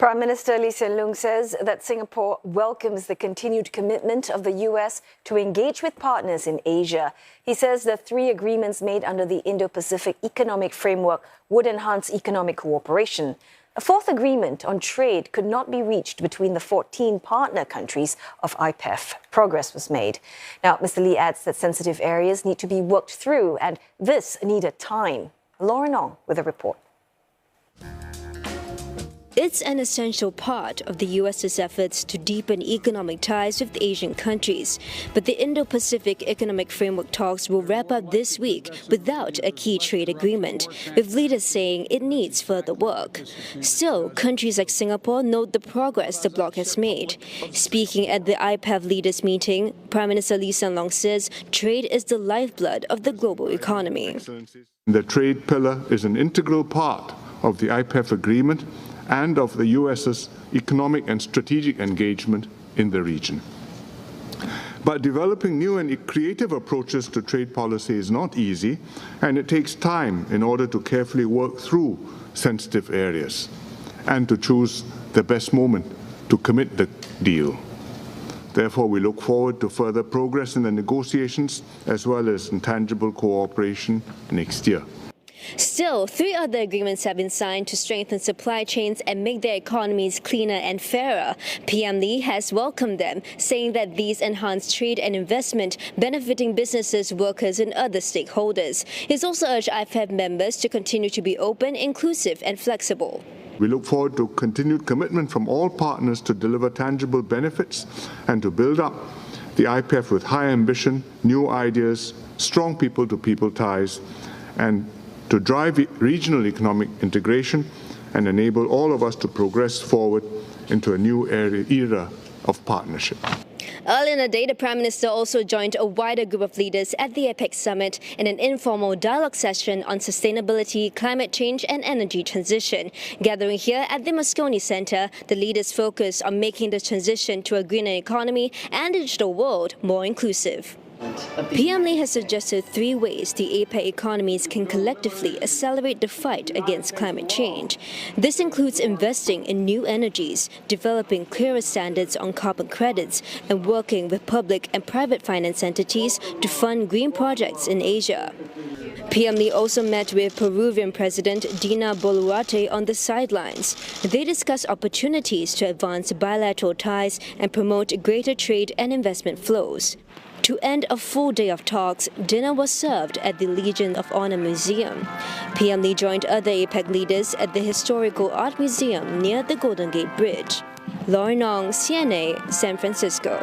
Prime Minister Loong says that Singapore welcomes the continued commitment of the US to engage with partners in Asia. He says the 3 agreements made under the Indo-Pacific Economic Framework would enhance economic cooperation. A 4th agreement on trade could not be reached between the 14 partner countries of IPEF. Progress was made. Now, Mr. Lee adds that sensitive areas need to be worked through, and this needed time. Loong with a report. It's an essential part of the US's efforts to deepen economic ties with Asian countries. But the Indo-Pacific Economic Framework talks will wrap up this week without a key trade agreement, with leaders saying it needs further work. Still, countries like Singapore note the progress the bloc has made. Speaking at the IPEF leaders meeting, Prime Minister Hsien says trade is the lifeblood of the global economy. The trade pillar is an integral part of the IPEF agreement and of the US's economic and strategic engagement in the region. But developing new and creative approaches to trade policy is not easy, and it takes time in order to carefully work through sensitive areas and to choose the best moment to commit the deal. Therefore, we look forward to further progress in the negotiations as well as in tangible cooperation next year. Still, 3 other agreements have been signed to strengthen supply chains and make their economies cleaner and fairer. PM Lee has welcomed them, saying that these enhance trade and investment, benefiting businesses, workers and other stakeholders. He's also urged IPEF members to continue to be open, inclusive and flexible. We look forward to continued commitment from all partners to deliver tangible benefits and to build up the IPEF with high ambition, new ideas, strong people-to-people ties, and to drive regional economic integration and enable all of us to progress forward into a new era of partnership. Earlier in the day, the Prime Minister also joined a wider group of leaders at the APEC summit in an informal dialogue session on sustainability, climate change and energy transition. Gathering here at the Moscone Centre, the leaders focused on making the transition to a greener economy and digital world more inclusive. PM Lee has suggested 3 ways the APEC economies can collectively accelerate the fight against climate change. This includes investing in new energies, developing clearer standards on carbon credits, and working with public and private finance entities to fund green projects in Asia. PM Lee also met with Peruvian President Dina Boluarte on the sidelines. They discussed opportunities to advance bilateral ties and promote greater trade and investment flows. To end a full day of talks, dinner was served at the Legion of Honor Museum. PM Lee joined other APEC leaders at the Historical Art Museum near the Golden Gate Bridge. Loong, Hsien, San Francisco.